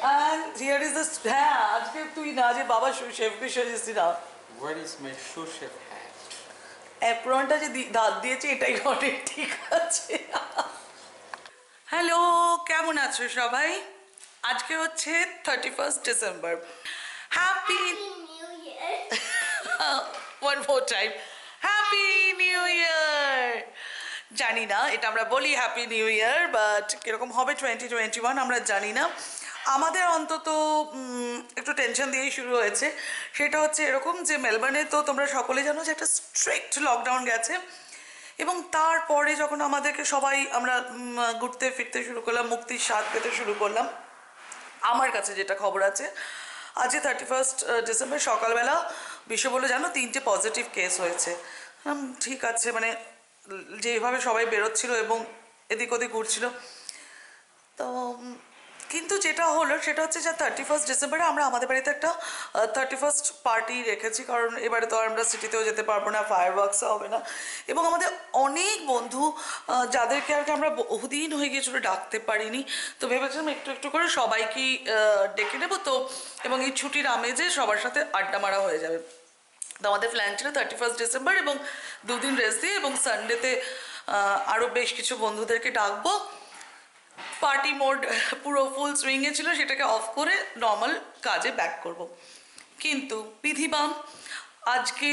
And here is the হ্যাঁ আজকে তুই না যে বাবা শেফকে সেজেছিস না। Where is my shoe chef hat? অ্যাপ্রনটা যে দাঁত দিয়েছে এটাই অনেক ঠিক আছে। হ্যালো, কেমন আছো সবাই? আজকে হচ্ছে 31st December. Happy new year. One more time, happy new year. জানি না এটা আমরা বলি হ্যাপি নিউ ইয়ার, বাট কীরকম হবে 2021 আমরা জানি না। আমাদের অন্তত একটু টেনশন দিয়েই শুরু হয়েছে। সেটা হচ্ছে এরকম যে মেলবার্নে তো তোমরা সকলে জানো যে একটা স্ট্রিক্ট লকডাউন গেছে, এবং তারপরে যখন আমাদেরকে সবাই আমরা ঘুরতে ফিরতে শুরু করলাম, মুক্তির স্বাদ পেতে শুরু করলাম। আমার কাছে যেটা খবর আছে, আজকে 31st ডিসেম্বর সকালবেলা বিশ্ব বলে জানো 3টে পজিটিভ কেস হয়েছে। ঠিক আছে, মানে যেভাবে সবাই বেরোচ্ছিল এবং এদিক ওদিক ঘুরছিল। তো কিন্তু যেটা হলো সেটা হচ্ছে যে 31st ডিসেম্বরে আমরা আমাদের বাড়িতে একটা 31st পার্টি রেখেছি, কারণ এবারে তো আমরা সিটিতেও যেতে পারবো না, ফায়ার ওয়ার্কসও হবে না। এবং আমাদের অনেক বন্ধু যাদেরকে আর কি আমরা বহুদিন হয়ে গিয়েছিল ডাকতে পারিনি, তো ভেবেছিলাম একটু একটু করে সবাইকেই ডেকে নেবো তো, এবং এই ছুটির আমেজে সবার সাথে আড্ডা মারা হয়ে যাবে। তো আমাদের প্ল্যান ছিল 31st ডিসেম্বর এবং 2 দিন রেস্ট দিয়ে এবং সানডেতে আরও বেশ কিছু বন্ধুদেরকে ডাকবো। পার্টি মোড পুরো ফুল সুইংয়ে ছিল, সেটাকে অফ করে নর্মাল কাজে ব্যাক করব। কিন্তু বিধিবাম আজকে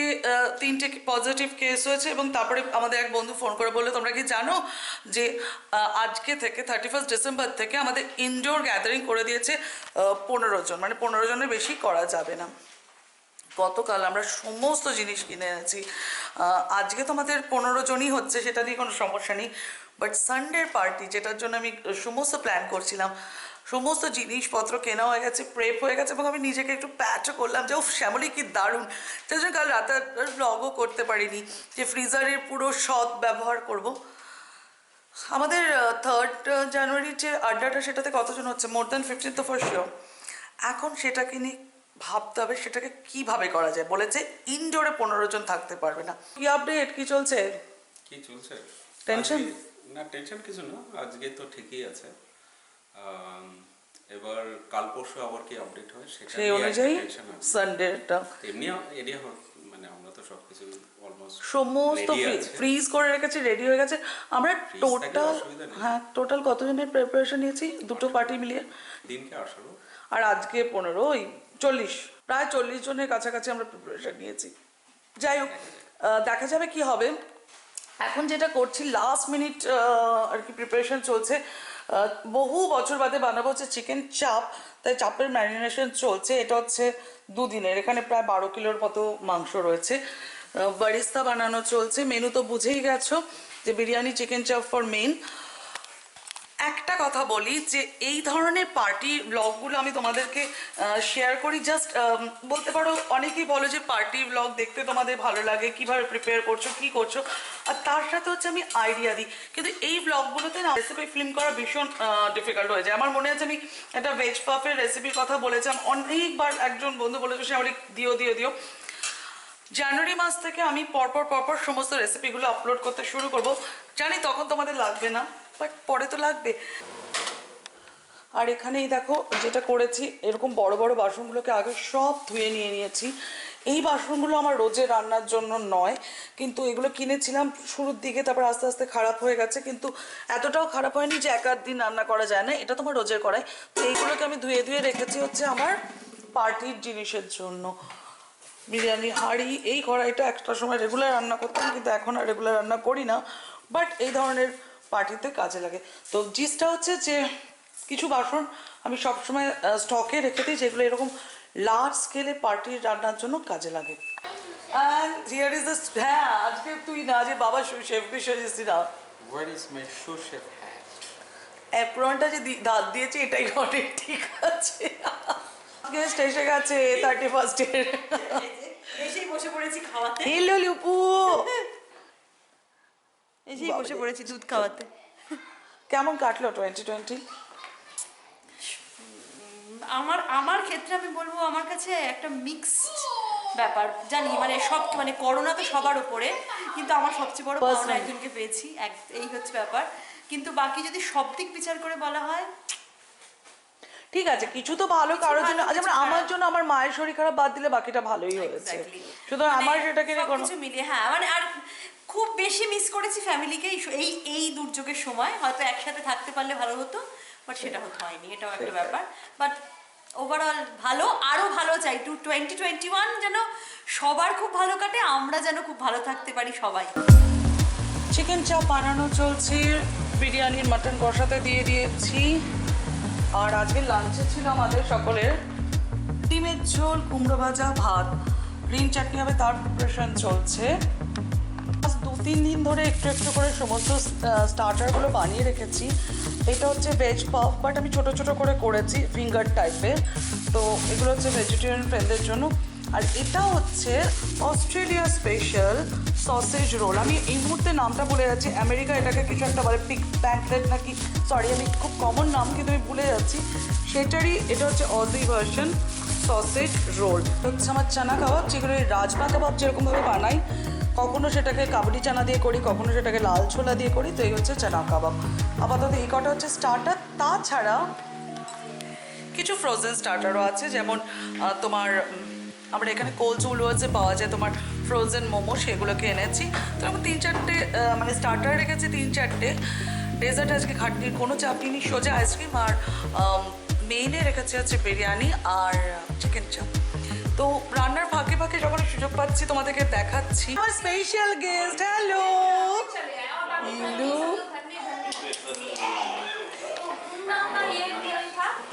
3টে পজিটিভ কেস হয়েছে, এবং তারপরে আমাদের এক বন্ধু ফোন করে বললো তোমরা কি জানো যে আজকে থেকে 31st ডিসেম্বর থেকে আমাদের ইনডোর গ্যাদারিং করে দিয়েছে 15 জন, মানে 15 জনের বেশি করা যাবে না। গতকাল আমরা সমস্ত জিনিস কিনে এনেছি। আজকে তো আমাদের 15 জনই হচ্ছে, সেটা নিয়ে কোনো সমস্যা নেই, বাট সানডের পার্টি যেটার জন্য আমি সমস্ত প্ল্যান করছিলাম, সমস্ত জিনিসপত্র কেনা হয়ে গেছে, প্রেপ হয়ে গেছে, এবং আমি নিজেকে একটু প্যাচও করলাম যে ও শ্যামলী কি দারুণ। তাই জন্য কাল রাতে ব্লগও করতে পারিনি যে ফ্রিজারের পুরো সৎ ব্যবহার করব। আমাদের 3rd জানুয়ারির যে আড্ডাটা সেটাতে কতজন হচ্ছে, মোর দ্যান 15 তো ফর শিওর। এখন সেটাকে নিয়ে ভাবতে হবে সেটাকে কিভাবে করা যায়। বলেছে ইনডোরে 15 জন থাকতে পারবে না। কি আপডেট, কি চলছে? কি চলছে? টেনশন না, টেনশন কিছু না, আজকে তো ঠিকই আছে। এবার কাল পরশু আবার কি আপডেট হয় সেটা সেই অনুযায়ী সানডেটা এমনি এরিয়া মানে আমরা তো সবকিছু অলমোস্ট সমস্ত ফ্রিজ করে রেখেছি, রেডি হয়ে গেছে। আমরা টোটাল টোটাল কতজনের প্রিপারেশন নিয়েছি দুটো পার্টি মিলিয়ে? দিনকে 18 আর আজকে 15, ওই 40, প্রায় 40 জনের কাছাকাছি আমরা প্রিপারেশন নিয়েছি। যাই হোক, দেখা যাবে কি হবে। এখন যেটা করছি লাস্ট মিনিট আর কি প্রিপারেশন চলছে। বহু বছর বাদে বানাবো হচ্ছে চিকেন চাপ, তাই চাপের ম্যারিনেশন চলছে। এটা হচ্ছে 2 দিনের, এখানে প্রায় 12 কিলোর মতো মাংস রয়েছে। বারিস্তা বানানো চলছে। মেনু তো বুঝেই গেছো যে বিরিয়ানি, চিকেন চাপ ফর মেন। একটা কথা বলি যে এই ধরনের পার্টি ব্লগগুলো আমি তোমাদেরকে শেয়ার করি জাস্ট বলতে পারো, অনেকেই বলো যে পার্টি ব্লগ দেখতে তোমাদের ভালো লাগে, কিভাবে প্রিপেয়ার করছো, কি করছো, আর তার সাথে হচ্ছে আমি আইডিয়া দিই। কিন্তু এই ব্লগগুলোতে না রেসিপি ফিল্ম করা ভীষণ ডিফিকাল্ট হয়ে যায়। আমার মনে আছে আমি একটা ভেজ পাফের রেসিপির কথা বলেছিলাম, অনেকবার একজন বন্ধু বলেছে সে আমার দিও দিও দিও। জানুয়ারি মাস থেকে আমি পরপর সমস্ত রেসিপিগুলো আপলোড করতে শুরু করব। জানি তখন তোমাদের লাগবে না, বাট পরে তো লাগবে। আর এখানেই দেখো যেটা করেছি, এরকম বড় বড় বাসনগুলোকে আগে সব ধুয়ে নিয়েছি। এই বাসনগুলো আমার রোজের রান্নার জন্য নয়, কিন্তু এগুলো কিনেছিলাম শুরুর দিকে, তারপর আস্তে আস্তে খারাপ হয়ে গেছে, কিন্তু এতটাও খারাপ হয়নি যে এক আধ দিন রান্না করা যায় না। এটা তোমার রোজের করাই। তো এইগুলোকে আমি ধুয়ে ধুয়ে রেখেছি হচ্ছে আমার পার্টির জিনিসের জন্য। বিরিয়ানি হাঁড়ি, এই কড়াইটা একটা সময় রেগুলার রান্না করতাম, কিন্তু এখন আর রেগুলার রান্না করি না, বাট এই ধরনের পার্টিতে কাজে লাগে। তো জিসটা হচ্ছে যে কিছু বাসন আমি সবসময় স্টকে রেখে দিই, যেগুলো এরকম লার্জ স্কেলে পার্টির রান্নার জন্য কাজে লাগে। অ্যান্ড হিয়ার ইজ দ্য হ্যাঁ আজকে তুই না যে বাবা শেফকে সেজেছিস না। Where is my shoe chef hat? অ্যাপ্রনটা যে দাঁত দিয়েছে এটাই অনেক ঠিক আছে। গেস্ট এসে গেছে 31st এর। এসেই বসে পড়েছি খাওয়াতে। হ্যালো লিপু, এসেই বসে পড়েছি দুধ খাওয়াতে। কেমন কাটলো 2020? আমার ক্ষেত্রে আমি বলবো আমার কাছে একটা মিক্সড ব্যাপার, জানি মানে সব মানে করোনা তো সবার উপরে, কিন্তু আমার সবচেয়ে বড় পাওনা একজনকে পেয়েছি, এই হচ্ছে ব্যাপার। কিন্তু বাকি যদি সব দিক বিচার করে বলা হয়, ঠিক আছে কিছু তো ভালো কারোর জন্য ভালো, যেমন কিছু আমার খারাপ। জন্য আমার মায়ের শরীর খারাপ বাদ দিলে বাকিটা ভালোই হয়েছে Exactly. সুতরাং আমার মানে সেটাকে নিয়ে কোনো সবকিছু মিলিয়ে হ্যাঁ মানে আর খুব বেশি মিস করেছি ফ্যামিলিকে এই দুর্যোগের সময় হয়তো একসাথে থাকতে পারলে ভালো হতো বাট সেটা হয়নি এটাও একটা ব্যাপার বাট ওভারঅল ভালো আরো ভালো চাই 2021 যেন সবার খুব ভালো কাটে আমরা যেন খুব ভালো থাকতে পারি সবাই চিকেন চাপ বানানো চলছে বিরিয়ানির মাটন কষাতে দিয়ে দিয়েছি আর আজকে লাঞ্চে ছিল আমাদের সকলের ডিমের ঝোল কুমড়ো ভাজা ভাত গ্রিন চাটনি হবে তার প্রিপারেশন চলছে আজ 2-3 দিন ধরে একটু একটু করে সমস্ত স্টার্টারগুলো বানিয়ে রেখেছি এটা হচ্ছে ভেজ পাফ বাট আমি ছোট ছোট করে করেছি ফিঙ্গার টাইপের তো এগুলো হচ্ছে ভেজিটেরিয়ান ফ্রেন্ডদের জন্য আর এটা হচ্ছে অস্ট্রেলিয়া স্পেশাল সসেজ রোল আমি এই মুহূর্তে নামটা ভুলে যাচ্ছি আমেরিকা এটাকে কিছু একটা বলে পিগ প্যান্টলেট নাকি সরি আমি খুব কমন নাম কিন্তু আমি ভুলে যাচ্ছি সেটারই এটা হচ্ছে অজি ভার্সন সসেজ রোল হচ্ছে আমার চানা কাবাব যেগুলো রাজমা কাবাব যেরকমভাবে বানাই কখনো সেটাকে কাবলি চানা দিয়ে করি কখনো সেটাকে লাল ছোলা দিয়ে করি তো এই হচ্ছে চানা কাবাব আপাতত এই কটা হচ্ছে স্টার্টার তাছাড়া কিছু ফ্রোজেন স্টার্টারও আছে যেমন তোমার আমরা এখানে কোল্ড উলওয়ার্সে পাওয়া যায় তোমার ফ্রোজেন মোমো সেগুলোকে এনেছি তো আমি 3-4টে মানে স্টার্টার রেখেছি 3-4টে ডেজার্ট আজকে খাটনির কোনো চাপ নেই সোজা আইসক্রিম আর মেইনে রেখেছি হচ্ছে বিরিয়ানি আর চিকেন চাপ তো রান্নার ফাঁকে ফাঁকে যখন সুযোগ পাচ্ছি তোমাদেরকে দেখাচ্ছি আমার স্পেশাল গেস্ট হ্যালো ইলু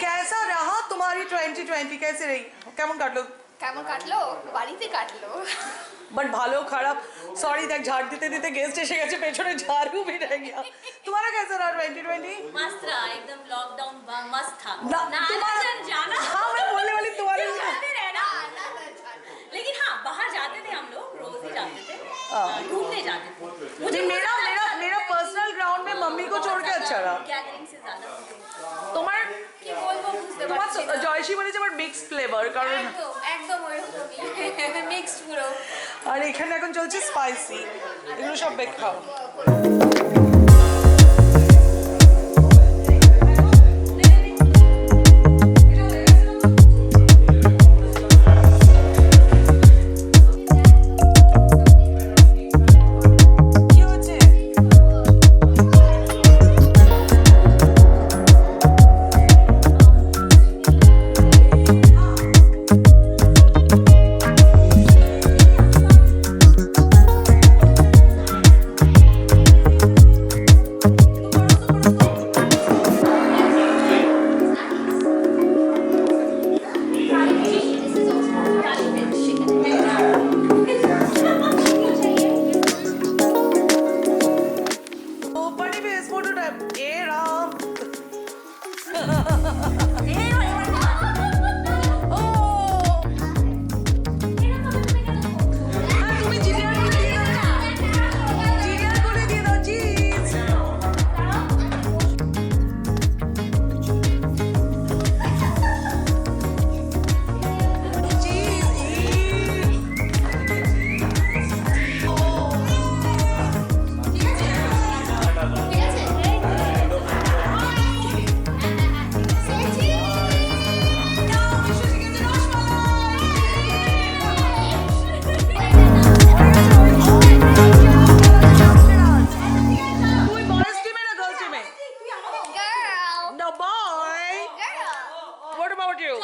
कैसा रहा तुम्हारी 2020 कैसे रही কেমন কাটলো কেমন কাটলো বাড়িতে কাটলো बट भालो खराब सॉरी देख झाड़ देते देते गेस्ट এসে গেছে পেছনে झाड़ू भी रह गया तुम्हारा कैसा रहा 2020 मस्त रहा एकदम लॉकडाउन मस्त था ना ना तुम्हारा जाना हाँ मैं बोलने वाली तुम्हारे जाते रहना लेकिन हाँ बाहर जाते थे हम लोग रोज ही जाते थे घूमने जाते थे मुझे मेरा मेरा मेरा पर्सनल ग्राउंड में मम्मी को छोड़ के अच्छा रहा गैदरिंग से ज्यादा তোমার কি বলবো বুঝতে তোমার পারছি না। জয়সী বলেছে আমার মিক্স ফ্লেভার কারণ একদম একদম ওইরকমই মিক্সড পুরো আর এখানে এখন চলছে স্পাইসি এগুলো সব বেক খাও কি হচ্ছে ओ बड़ी बेस फोटो टाइप ए राम ও তুমি জিনিয়ার করে দিয়ে দাও জিনিয়ার করে দিয়ে দাও চিজ তুই বয়েজ টিমে না গার্লস টিমে No boy. What about you?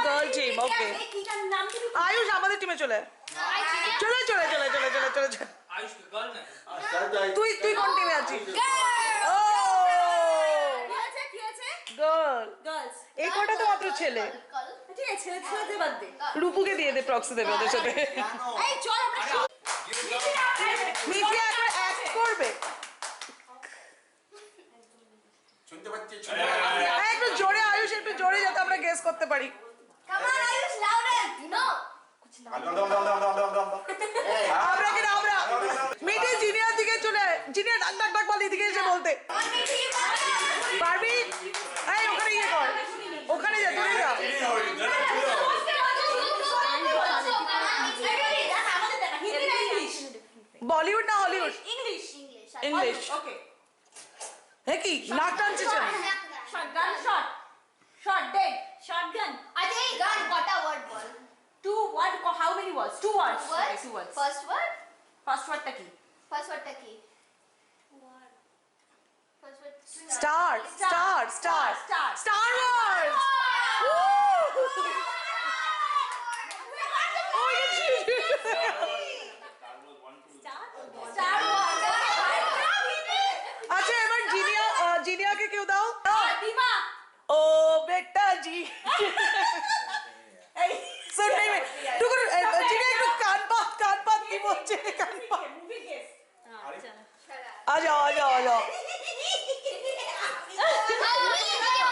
Girl team. Okay. Ayush আমাদের টিমে চলে চলে চলে চলে চলে চলে চলে চলে তুই তুই কোন টিমে আছিস ও গার্ল গার্লস এই কটা তো মাত্র ছেলে ঠিক আছে ছেলে বাদ দে রূপুকে দিয়ে দে প্রক্সি দেবে ওদের সাথে এই চল আমরা মিঠি একবার অ্যাক্ট করবে হ্যাঁ, একটু জোরে আয়ুষ একটু জোরে যাতে আমরা গেস করতে পারি আমরা কি না আমরা মিঠি জিনিয়ার দিকে চলে জিনিয়া ডাক ডাক ডাক বল এদিকে এসে বলতে পারবি এই ওখানে ইয়ে কর ওখানে যা দূরে যা বলিউড না হলিউড ইংলিশ ইংলিশ ওকে হ্যাঁ কি নাক টানছে চল গান shot Shot dead. Shotgun. Ajay, gun, kota word bol. 2 word. How many words? 2 words. Okay, Words? 2 words. First word? First word টা কি? First word ta ki? First word. Star. Star. Star Wars. Star Wars. আচ্ছা এবার জিনিয়াকে কেউ দাও দিবা। ও বেটা জি এই सुन नहीं में टुकुर जिनिया একটু কান পাত কি বলছে কান পাত মুভি গেস। আচ্ছা। आ जाओ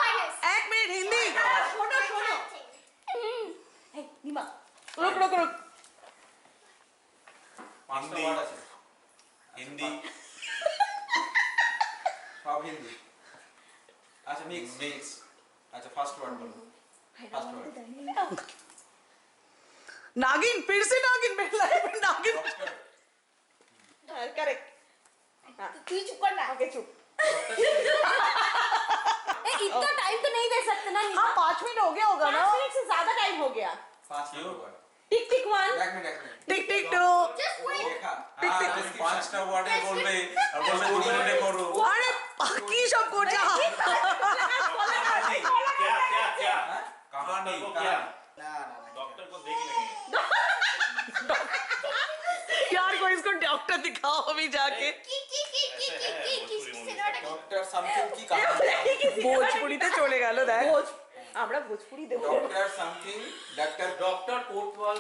Finest. एक मिनट हिंदी শোনো শোনো। এই নিমা। रुक পাঁচটা ওয়ার্ড আছে হিন্দি সব হিন্দি আচ্ছা মিক্স আচ্ছা ফার্স্ট ওয়ার্ড বলো ফার্স্ট ওয়ার্ড नागिन फिर से नागिन मेरे लाइफ में नागिन करेक्ट তুই চুপ কর না। ওকে চুপ। ए इतना टाइम तो नहीं दे सकते ना। हाँ 5 मिनट हो गया होगा ना 5 मिनट से ज्यादा टाइम हो गया। পাঁচ ওয়ার্ড टिक टिक 1 এক মিনিট टिक टिक टू Just wait. লেখা তুমি পাঁচটা ওয়ার্ডে বলবে আর বলবে 2 মিনিটে করো अरे की सब को जा क्या कहानी डॉक्टर को क्या? ना डॉक्टर को देख लेंगे यार को इसको डॉक्टर दिखाओ अभी जाके Ki cinema ta ki? Doctor something की कहानी ভোজপুরিতে চলে গেল দেখ আমরা ভোজপুরি দেব। डॉक्टर समथिंग डॉक्टर कोटवाल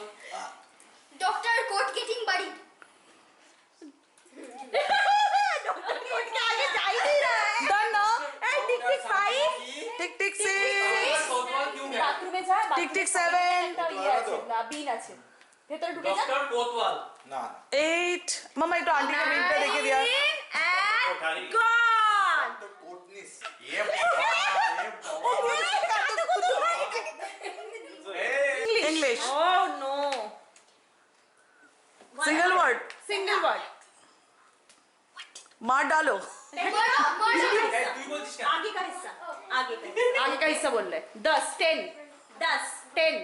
Doctor coat getting buried. आगे जा ही नहीं रहा है। डन ना ए टिक टिक 5 टिक टिक 6 कोतवाल क्यों गया বাথরুমে যা। টিক টিক 7 ইয়ে আছে না বিন আছে। ভেতরে ঢুকে যা। डॉक्टर कोतवाल ना 8 मामा একটু आंटी का बिल देखिए दिया कोठारी गॉन। तो कोटनिस ये English oh no. Single word single word. मार डालो ए तू बोलছিস কেন आगे का हिस्सा। आगे का। आगे का हिस्सा बोल ले। 10 10 10 10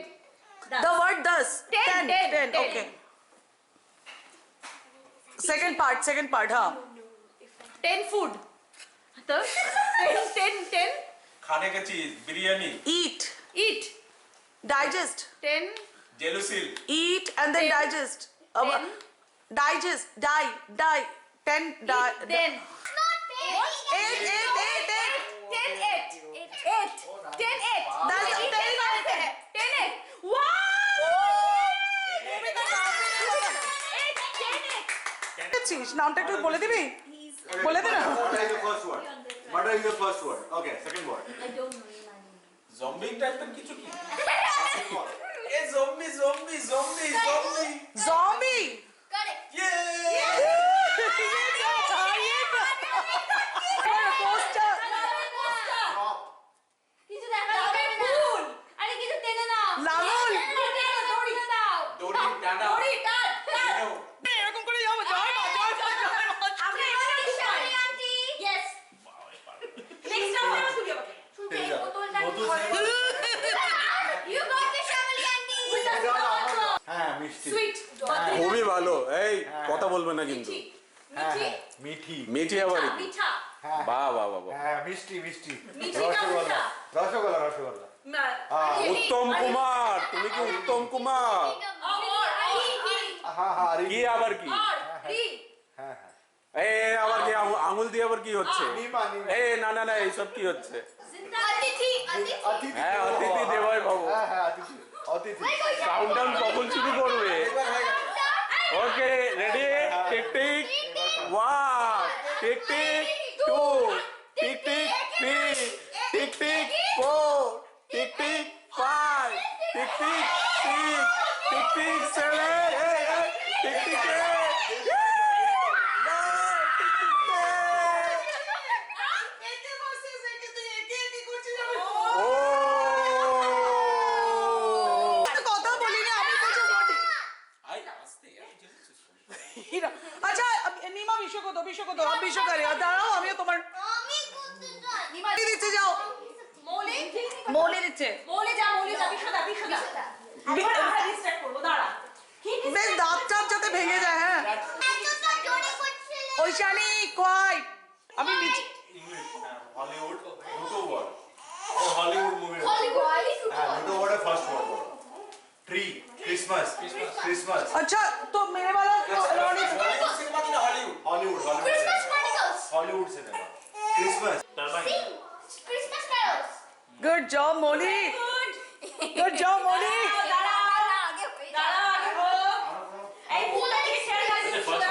the word 10 10, 10 okay second part हाँ 10 फूड। तो 10 खाने की चीज biryani eat eat digest 10 Gelusil eat and then Ten. digest Ten. digest die 10 die then 8 10 8 8 10 8 That's the 10 10 8 wow দেখছিস নামটা একটু বলে দিবি বলে দে না What is the first word? What is the first word? Okay, second word. Zombie টাইপের কিছু কি এ zombie zombie zombie zombie zombie Correct. ये poster Stop. কিছু দেখা যাবে না ফুল আরে কিছু টেনে নাও লাঙল দড়ি দাও দড়ি টানা দড়ি টান টেনো। এরকম করে যাবো জয় মা জয় মা জয় মা আমরা এখানে শালি আন্টি यस নেক্সট রাউন্ডে আমরা তুলি আমাকে শুনতে বোতলটা বোতল ইউ গট দ্য শালি আন্টি হ্যাঁ মিষ্টি সুইট খুবই ভালো এই কথা বলবে না কিন্তু হ্যাঁ মিঠি হ্যাঁ মিঠি মিঠি আবার কি? মিঠা হ্যাঁ বাহ বাহ বাহ বাহ। হ্যাঁ মিষ্টি মিষ্টি মিষ্টি না রসগোল্লা মিঠা? রসগোল্লা রসগোল্লা না উত্তম কুমার তুমি কি উত্তম কুমার হ্যাঁ হ্যাঁ কি আবার কি হ্যাঁ হ্যাঁ এ আবার কি আঙুল দিয়ে আবার কি হচ্ছে নিমা নিমা এ না না না এইসব কি হচ্ছে অতিথি অতিথি অতিথি হ্যাঁ অতিথি দেবই বাবু হ্যাঁ হ্যাঁ অতিথি অতিথি কাউন্টডাউন কখন শুরু করবে okay ready tick tick 1 tick tick 2 tick tick 3 tick tick 4 tick tick 5 tick tick 6 tick tick 7 tick tick 8 ও কথা বলিনি আমি কিছু বলি আই আস্তে আমি জেলুসিল হিরা আচ্ছা নিমা বিশ্বক দো আপ বিশ্বক করে দাঁড়াও আমিও তোমার আমি করতে যাই দিতে যাও মৌলি মৌলি দেখছে মৌলি যা বিশ্বদা এবার আমরা রিস্টার্ট করবো দাঁড়া বেশ দাঁত চাপ যাতে ভেঙে যায় হ্যাঁ ঐশানি কোয়াইট আমি নিচে English. Hollywood. Duto word. Oh, Hollywood movie. Duto word है first word. Tree. Christmas. Christmas. अच्छा तो मेरे वाला रोनी Hollywood cinema की ना Hollywood. Hollywood. Hollywood cinema. Christmas. Turbine good job Molly good job Molly দাঁড়া আগে বল এই পুরো থেকে শেয়ার अच्छा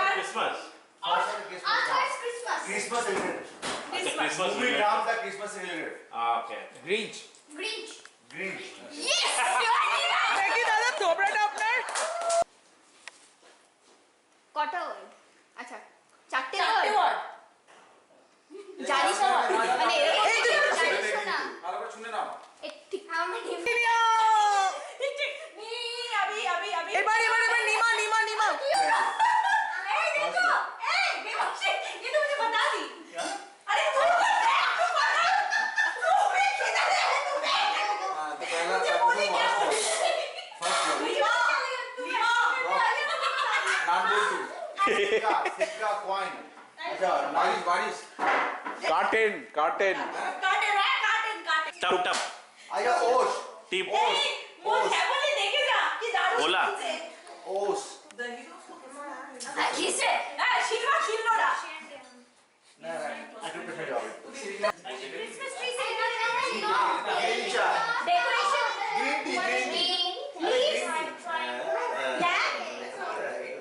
फर्स्ट क्रिसमस Christmas related. अच्छा क्रिसमस Movie नाम था Christmas से related. Okay Grinch Green. দেখি দাদা থোবড়াটা আপনার কটা ওয়ার্ড আচ্ছা চারটে চারটে ওয়ার্ড ওয়ার্ড জানিস না মানে এরকম এই যে- জানিস না ভালো করে শুনে নাও এ ঠিক আমরা ঠিক নি আবি এবার নিমা এই দেখো এই বেবসে ये तो मुझे बता दी अरे तू हाँ, तो पहला मुझे सब बोली क्या फर्स्ट वर्ड नाम बोल तू सिक्का coin. अच्छा बारिश बारिश কার্টেন काटे टप टप आया ओश. टिप वो फैमिली देखे जा कि दारू ओला। ओस. किसे शिलनोड़ा I took the head out. Christmas tree say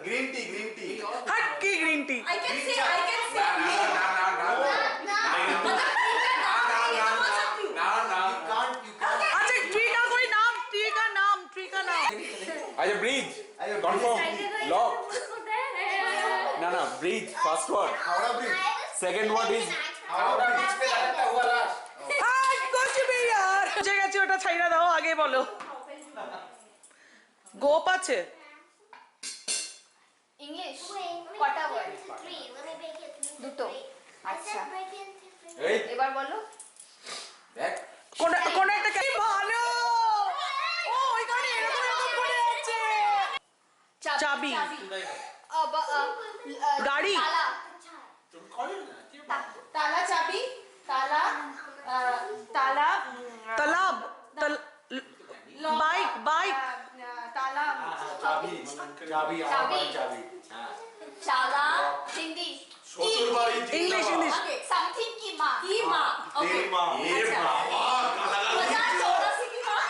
Green decoration tea. Green tea. हट की green tea I can say You can't. अच्छा ट्री का कोई नाम ट्री का नाम আচ্ছা ব্রিজ आया কনফার্ম লক না না bridge first word Howrah bridge. Second word is Howrah bridge. पे लगता हुआ लास्ट हाय कुछ भी याর বুঝে গেছি ওটা ছাইড়া দাও আগে বলো গোপ আছে ইংলিশ কটা ওয়ার্ড দুটো আচ্ছা এই এবার বলো দেখ কোন একটা কি ভালো ও ওইখানে এরকম করে আছে চাবি গাড়ি তালা চাবি তালা তালা तालाब बाइक তালা चाबी. चाबी. চালা হিন্দি শ্বশুরবাড়ি इंग्लिश সামথিং কি মা की माँ तेरी माँ. ये माँ. पचास चौरासी की माँ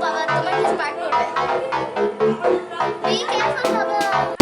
বাবা তোমার কিছু পাঠ করবে। Be careful, বাবা।